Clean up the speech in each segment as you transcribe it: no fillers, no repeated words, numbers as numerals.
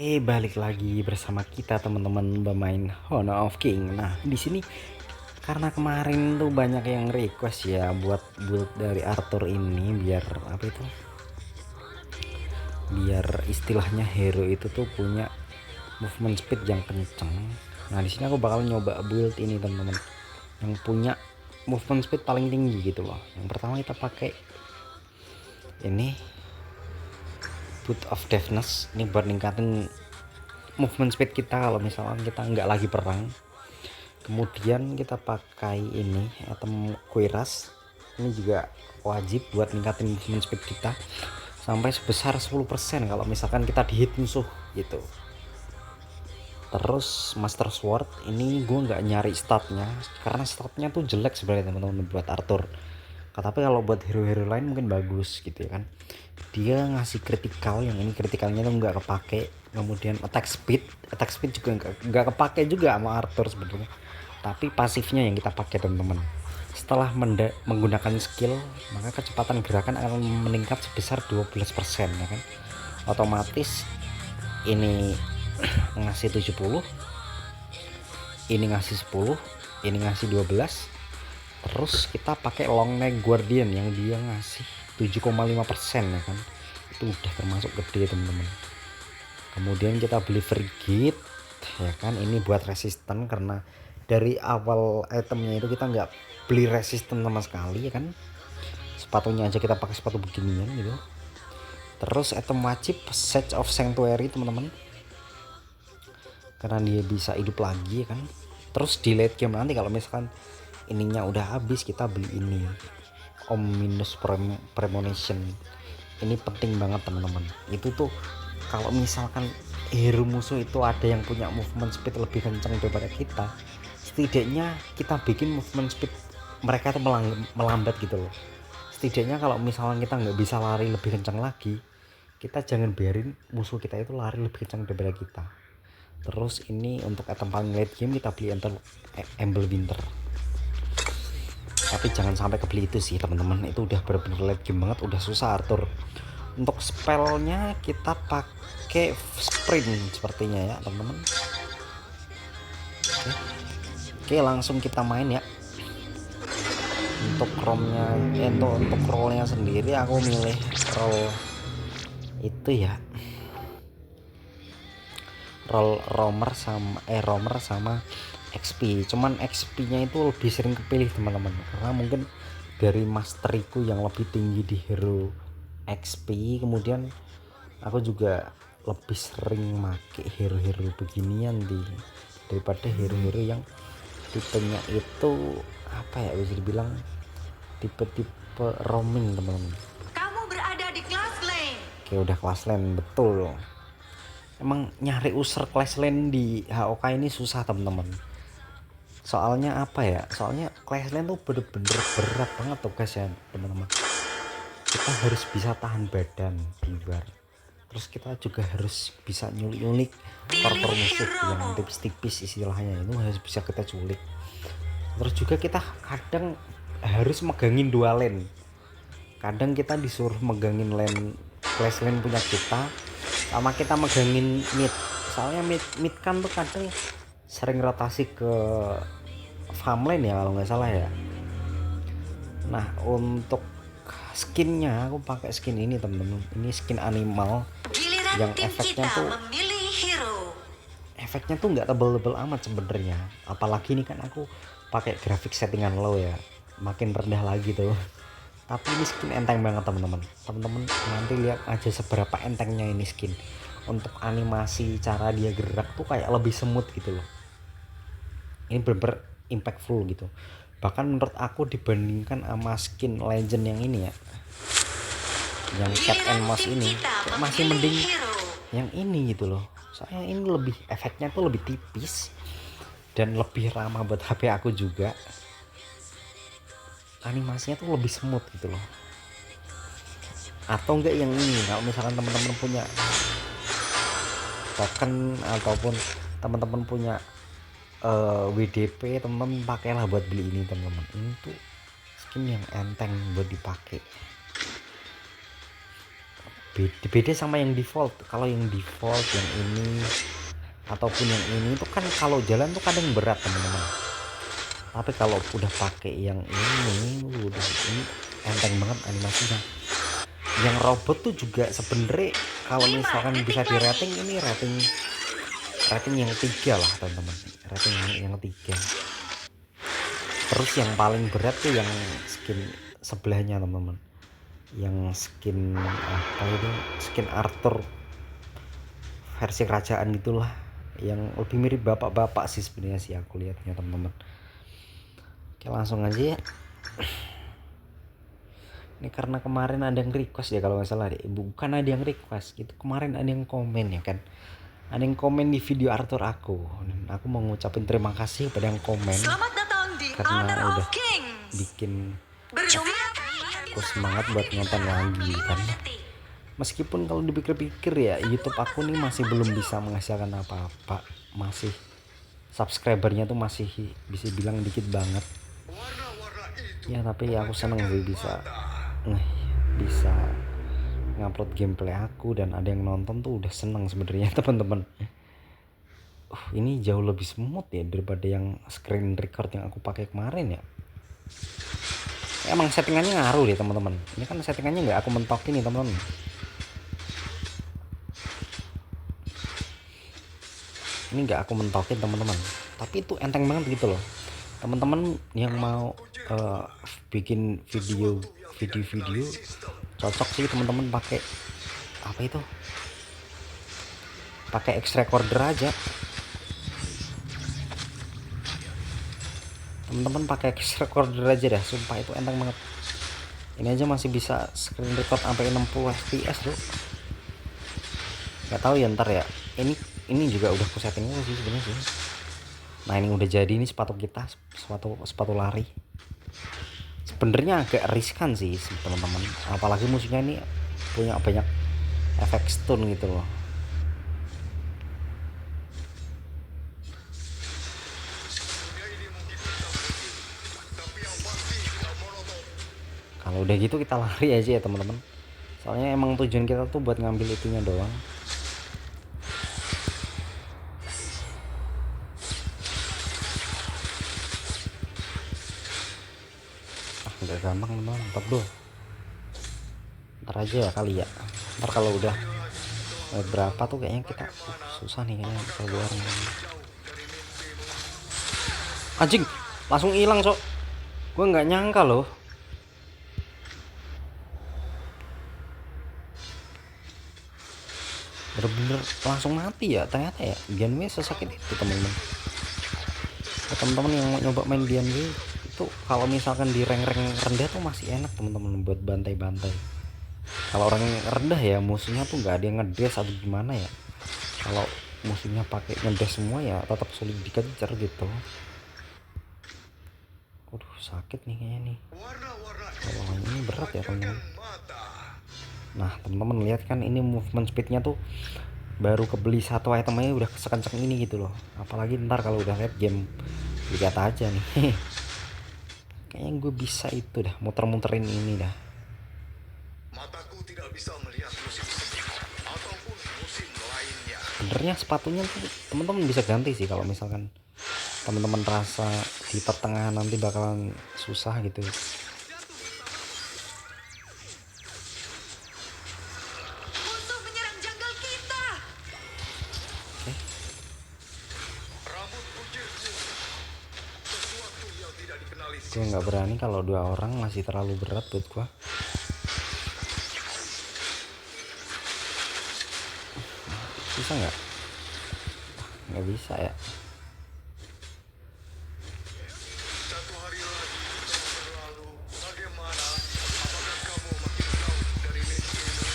Balik lagi bersama kita teman-teman bermain Honor of King. Nah, di sini karena kemarin tuh banyak yang request ya buat build dari Arthur ini biar apa itu? Biar istilahnya hero itu tuh punya movement speed yang kenceng. Nah, di sini aku bakal nyoba build ini teman-teman. Yang punya movement speed paling tinggi gitu loh. Yang pertama kita pakai ini Boot of Deafness. Ini buat ningkatin movement speed kita kalau misalkan kita nggak lagi perang. Kemudian kita pakai ini item kuiras, ini juga wajib buat ningkatin movement speed kita sampai sebesar 10% kalau misalkan kita di hit musuh gitu. Terus Master Sword ini gue nggak nyari statnya karena statnya tuh jelek sebenarnya teman-teman buat Arthur. Tapi kalau buat hero-hero lain mungkin bagus gitu ya kan. Dia ngasih critical, yang ini kritikalnya tuh nggak kepake. Kemudian attack speed juga nggak kepake juga sama Arthur sebenarnya. Tapi pasifnya yang kita pakai teman-teman. Setelah menggunakan skill, maka kecepatan gerakan akan meningkat sebesar 12% ya kan. Otomatis ini ngasih 70, ini ngasih 10, ini ngasih 12. Terus kita pakai long neck guardian yang dia ngasih 7,5% ya kan. Itu udah termasuk gede teman-teman. Kemudian kita beli frigate ya kan, ini buat resisten karena dari awal itemnya itu kita nggak beli resisten sama sekali ya kan. Sepatunya aja kita pakai sepatu beginian gitu. Terus item wajib Sage of Sanctuary teman-teman, karena dia bisa hidup lagi ya kan. Terus di late game nanti kalau misalkan ininya udah habis, kita beli ini Ominous Premonition. Ini penting banget teman-teman. Itu tuh kalau misalkan hero musuh itu ada yang punya movement speed lebih kencang daripada kita, setidaknya kita bikin movement speed mereka tuh melambat gitu loh. Setidaknya kalau misalkan kita nggak bisa lari lebih kencang lagi, kita jangan biarin musuh kita itu lari lebih kencang daripada kita. Terus ini untuk item paling late game kita beli Embel Winter, tapi jangan sampai kebeli itu sih teman-teman. Itu udah bener-bener late game banget, udah susah Arthur. Untuk spellnya kita pakai sprint sepertinya ya teman-teman. Oke, langsung kita main ya. Untuk romnya untuk rollnya sendiri aku milih roll itu ya, romer sama XP. Cuman XP nya itu lebih sering kepilih teman-teman karena mungkin dari masteriku yang lebih tinggi di hero XP. Kemudian aku juga lebih sering make hero-hero beginian daripada hero-hero yang tipenya itu apa ya, bisa dibilang tipe-tipe roaming teman-teman. Kamu berada di kelas lane. Oke, udah kelas lane betul. Emang nyari user class lane di HOK ini susah teman-teman. Soalnya apa ya? Soalnya class lane tuh bener-bener berat banget tuh guys ya teman-teman. Kita harus bisa tahan badan di luar. Terus kita juga harus bisa nyulik korpor musuh yang tipis-tipis istilahnya, itu harus bisa kita culik. Terus juga kita kadang harus megangin dua lane. Kadang kita disuruh megangin lane class lane punya kita, sama kita megangin mid. Soalnya mid kan tuh kadang sering rotasi ke farm lane ya kalau nggak salah ya. Nah, untuk skinnya aku pakai skin ini temen-temen. Ini skin animal yang efeknya tuh nggak tebel-tebel amat sebenarnya. Apalagi ini kan aku pakai grafik settingan low ya, makin rendah lagi tuh. Tapi ini skin enteng banget teman-teman. Teman-teman nanti lihat aja seberapa entengnya ini skin. Untuk animasi cara dia gerak tuh kayak lebih semut gitu loh. Ini bener-bener impactful gitu. Bahkan menurut aku dibandingkan sama skin legend yang ini ya, yang Cat and Mouse ini, masih mending yang ini gitu loh. Soalnya ini lebih efeknya tuh lebih tipis dan lebih ramah buat HP aku juga. Animasinya tuh lebih smooth gitu loh. Atau enggak yang ini, kalau misalkan teman-teman punya token ataupun teman-teman punya WDP, teman-teman pakailah buat beli ini teman-teman. Ini tuh skin yang enteng buat dipakai. beda sama yang default. Kalau yang default yang ini ataupun yang ini itu kan kalau jalan tuh kadang berat teman-teman, tapi kalau udah pakai yang ini udah ini enteng banget animasinya. Yang robot tuh juga sebenarnya kalau misalkan bisa di rating, ini rating yang 3 lah teman-teman, rating yang 3. Terus yang paling berat tuh yang skin sebelahnya teman-teman, yang skin apa itu, skin Arthur versi kerajaan gitulah, yang lebih mirip bapak-bapak sih sebenarnya sih aku lihatnya teman-teman. Oke, langsung aja ya. Ini karena kemarin ada yang request ya kalau nggak salah deh, bukan ada yang request itu, kemarin ada yang komen ya kan, ada yang komen di video Arthur aku, dan aku mau ngucapin terima kasih pada yang komen Selamat datang di karena Honor udah of Kings. bikin Bersiap aku semangat buat nonton lagi kan. Meskipun kalau dipikir-pikir ya YouTube aku nih masih belum bisa menghasilkan apa-apa, masih subscribernya tuh masih bisa bilang dikit banget ya, tapi aku seneng sih bisa ngupload gameplay aku dan ada yang nonton tuh udah seneng sebenarnya teman-teman. Ini jauh lebih smooth ya daripada yang screen record yang aku pakai kemarin ya. Emang settingannya ngaruh deh teman-teman, ini kan settingannya nggak aku mentokin nih teman-teman. Ini nggak aku mentokin teman-teman, tapi itu enteng banget gitu loh teman-teman yang mau bikin video cocok sih teman-teman pakai apa itu, pakai X recorder aja teman-teman, pakai X recorder aja dah, sumpah itu enteng banget. Ini aja masih bisa screen record sampai 60 fps loh. Nggak tahu ya ntar ya, ini juga udah aku setting sih sebenarnya sih. Nah ini udah jadi, ini sepatu kita, sepatu lari. Sebenarnya agak riskan sih teman-teman, apalagi musuhnya ini punya banyak efek stun gitu loh. Kalau udah gitu kita lari aja ya teman-teman, soalnya emang tujuan kita tuh buat ngambil itunya doang. Nggak gampang teman-teman, tebel. Ntar aja ya kali ya, ntar kalau udah berapa tuh kayaknya kita susah nih kayaknya keluar. Anjing langsung hilang sok, gue nggak nyangka loh. Bener-bener langsung mati ya ternyata ya, Bianway sesakit itu teman-teman. Teman-teman yang mau nyoba main Bianway itu kalau misalkan di rank-rank rendah tuh masih enak teman-teman buat bantai-bantai. Kalau orang rendah ya musuhnya tuh nggak ada yang ngedes atau gimana ya, kalau musuhnya pakai ngedes semua ya tetap sulit dikejar gitu. Waduh sakit nih kayaknya nih, kalau ini berat ya teman-teman. Nah teman-teman lihat kan ini movement speednya tuh baru kebeli satu item aja udah sekencang ini gitu loh, apalagi ntar kalau udah lihat game lihat aja nih. Kayaknya gue bisa itu dah muter-muterin ini dah. Mataku tidak bisa melihat musim semi ataupun musim lainnya. Sebenarnya sepatunya tuh teman-teman bisa ganti sih kalau misalkan teman-teman rasa di pertengahan nanti bakalan susah gitu. musuh menyerang jungle kita. Rambut kucirku, sesuatu yang tidak dikenali. Gue nggak berani kalau 2 orang, masih terlalu berat buat gue. Bisa nggak bisa ya. Satu hari lagi telah berlalu. Bagaimana? Apakah kamu makin jauh dari misi ini?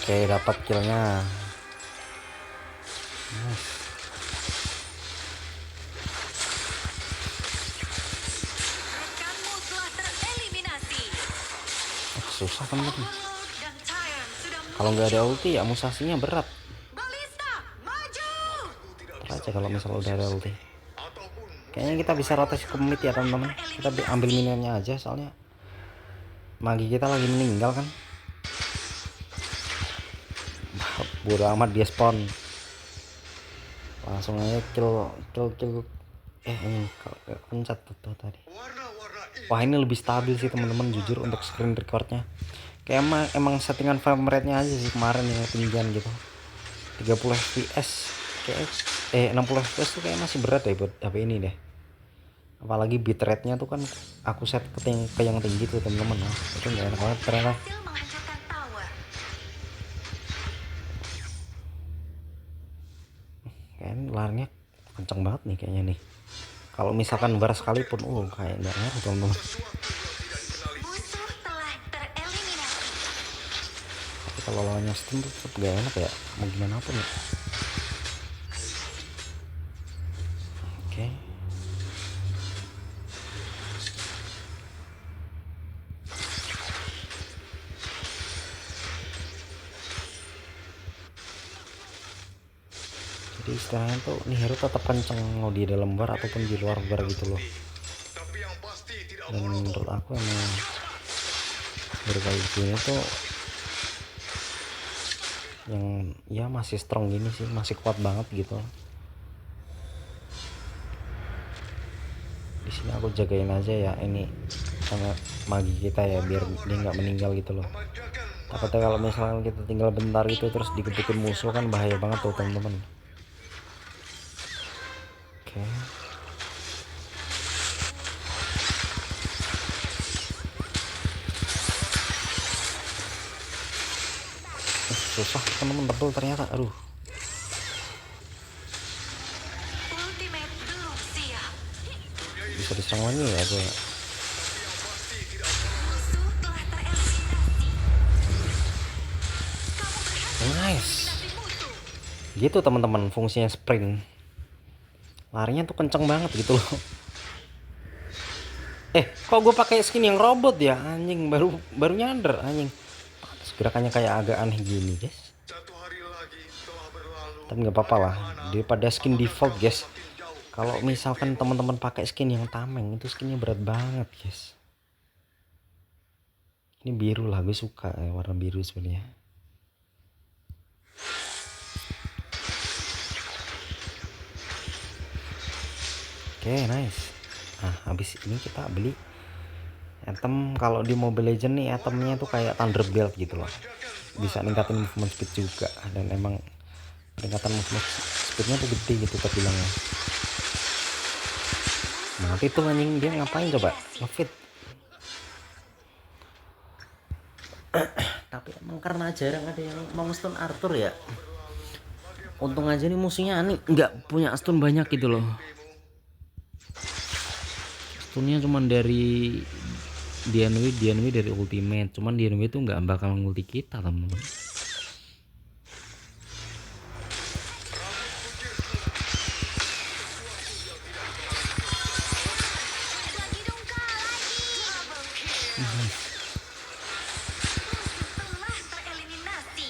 Oke dapat killnya. Nice. Rekanmu telah tereliminasi. Susah teman-teman, Overlord dan Tyrant sudah kalau nggak ada ulti ya musasinya berat. Balista, maju. Ntar aja kalau misalnya udah ada ulti. Ataupun Kayaknya kita bisa rotasi ke mid ya teman-teman. Kita ambil minionnya aja soalnya magi kita lagi meninggal kan. Bodo amat dia spawn. Langsung aja kill. Ini pencet tuh tadi. Warna-warna Wah ini lebih stabil sih teman-teman jujur untuk screen recordnya. Kayak emang settingan frame rate nya aja sih kemarin yang ketinggian gitu. 30 fps kayak 60 fps tuh kayak masih berat ya buat HP ini deh. Apalagi bitrate nya tuh kan aku set ke yang tinggi tuh teman-teman. Nah, itu nggak enak banget ternyata. Berhasil menghancurkan tower. Kayaknya larinya kenceng banget nih kayaknya nih. Kalau misalkan bar sekalipun kayak nggak ngaruh teman-teman. Musuh telah tereliminasi. Tapi kalau lawannya stun tuh tetap gak enak ya, mau gimana pun ya. Oke. Jadi istilahnya tuh nih hero tetap kenceng mau di dalam bar ataupun di luar bar gitu loh. tapi yang pasti tidak Dan menurut aku emang berkali gini tuh yang ya masih strong gini sih, masih kuat banget gitu. Di sini aku jagain aja ya ini sama magi kita ya biar dia nggak meninggal gitu loh. Takutnya kalau misalnya kita tinggal bentar gitu terus digebukin musuh kan bahaya banget tuh teman-teman. Oke. Susah teman-teman betul ternyata. Aduh. Ultimate belum siap. Bisa diserang lagi ya gue. Musuh telah tereliminasi. Kamu berhasil Nice. mengeliminasi musuh. Gitu teman-teman fungsinya sprint. Larinya tuh kenceng banget gitu loh. Kok gue pakai skin yang robot ya anjing, baru nyadar anjing. Gerakannya kayak agak aneh gini guys. satu hari lagi telah berlalu. Tapi nggak apa-apa lah daripada skin default guys. Kalau misalkan teman-teman pakai skin yang tameng itu skinnya berat banget guys. Ini biru lah, gue suka warna biru sebenarnya. Oke, nice. Nah habis ini kita beli item. Kalau di Mobile Legends nih itemnya tuh kayak Thunderbolt gitu loh, bisa ningkatin movement speed juga, dan emang peningkatan movement speednya tuh gede gitu terbilangnya. Mati tuh anjing, dia ngapain coba ngefit. Tapi emang karena jarang ada yang mau stun Arthur ya. Untung aja nih musuhnya nih nggak punya stun banyak gitu loh. Stunnya cuma dari DNW dari ultimate, cuman DNW itu nggak bakal ngulti kita teman-teman. Lagi dong kak, lagi. Double kill. Telah tereliminasi.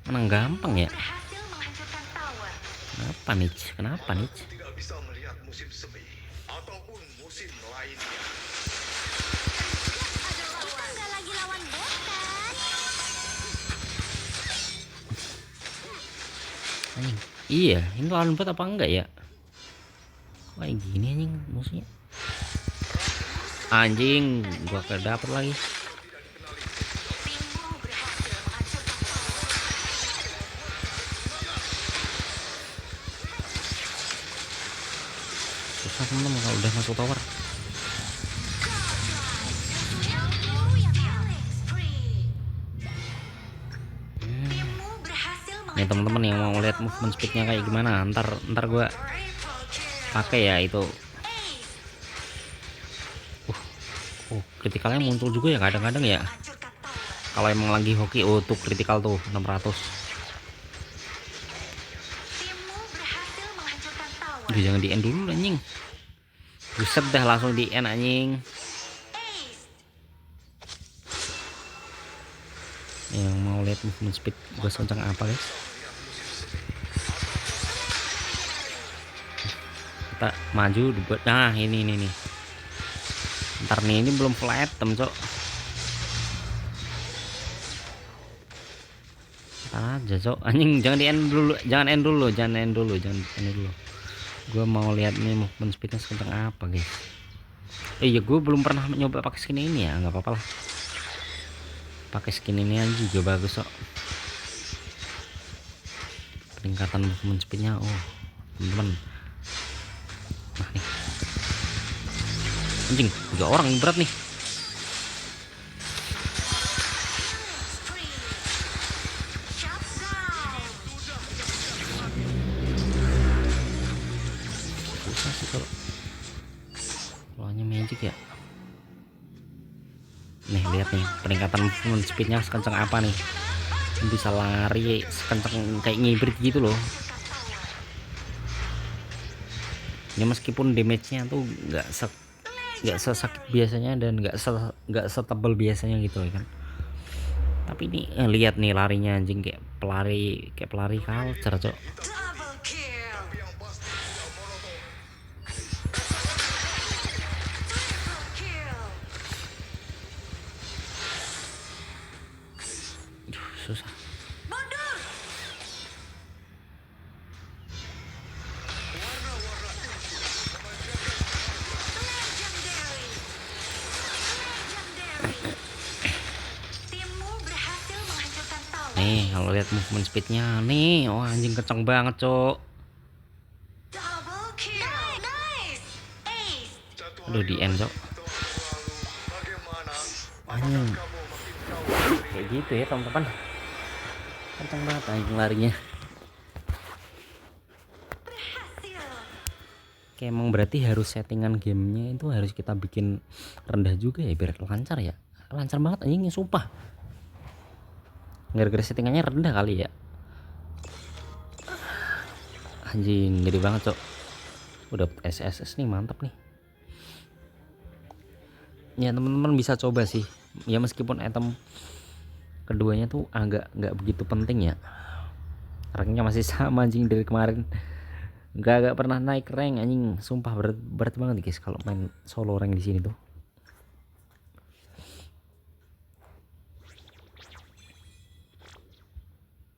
Menang gampang ya. Berhasil menghancurkan tower. Kenapa nih? Tidak bisa melihat musim semi ataupun musim lainnya. Kita nggak lagi lawan bot kan? Anjing. Iya, ini lawan bot apa enggak ya? Kayak gini anjing musuhnya. Anjing, gua kedapet lagi. Timmu berhasil menghancurkan tower. Susah teman-teman kalau udah masuk tower. Timmu yang killing spree. Timmu berhasil Nih teman-teman yang mau lihat movement speednya kayak gimana, ntar gua triple kill. pakai ya itu. Ace. Kritikalnya muncul juga ya kadang-kadang ya. Menghancurkan tower. Kalau emang lagi hoki tuh kritikal tuh 600. Timmu berhasil menghancurkan tower. Udah jangan di end dulu anjing. Buset dah langsung di end anjing. Ace. Yang mau lihat movement speed gue sencang apa guys. kita maju dibuat. Nah ini nih, ntar nih ini belum full item cok. Ntar aja cok, anjing jangan di end dulu, jangan end dulu. Gue mau lihat nih movement speednya sekencang apa guys. Iya gue belum pernah nyoba pakai skin ini ya, nggak apa-apa lah. Pakai skin ini aja juga bagus kok. Peningkatan movement speednya, oh teman-teman. Nah nih, anjing 3 orang berat nih. Spree. Shut down. Susah sih kalau hanya magic ya. Nih lihat nih peningkatan movement speednya sekencang apa nih. Bisa lari sekencang kayak ngibrit gitu loh. Ya meskipun damage-nya tuh nggak sesakit biasanya dan nggak setebal biasanya gitu kan. Tapi ini lihat nih larinya anjing kayak pelari culture cok. Double kill. yang pasti tidak monoton. Triple kill. Susah. Mundur. Legendary. Legendary. Timmu berhasil menghancurkan tower. Nih kalau lihat movement speednya nih, oh anjing kenceng banget cok. Double kill. Nice. Ace. Satu Aduh di end cok. tahun lalu, bagaimana? Anjing Kamu makin jauh dari kayak gitu ya teman-teman. Kenceng banget anjing larinya. Berhasil. Kayak emang berarti harus settingan gamenya itu harus kita bikin rendah juga ya biar lancar ya. Lancar banget anjing sumpah. Gara-gara settingannya rendah kali ya. Anjing gede banget cok. Udah SSS nih mantap nih. Ya teman-teman bisa coba sih. Ya meskipun item keduanya tuh agak nggak begitu penting ya. Ranknya masih sama anjing dari kemarin. Gak pernah naik rank anjing. Sumpah berat banget guys kalau main solo rank di sini tuh.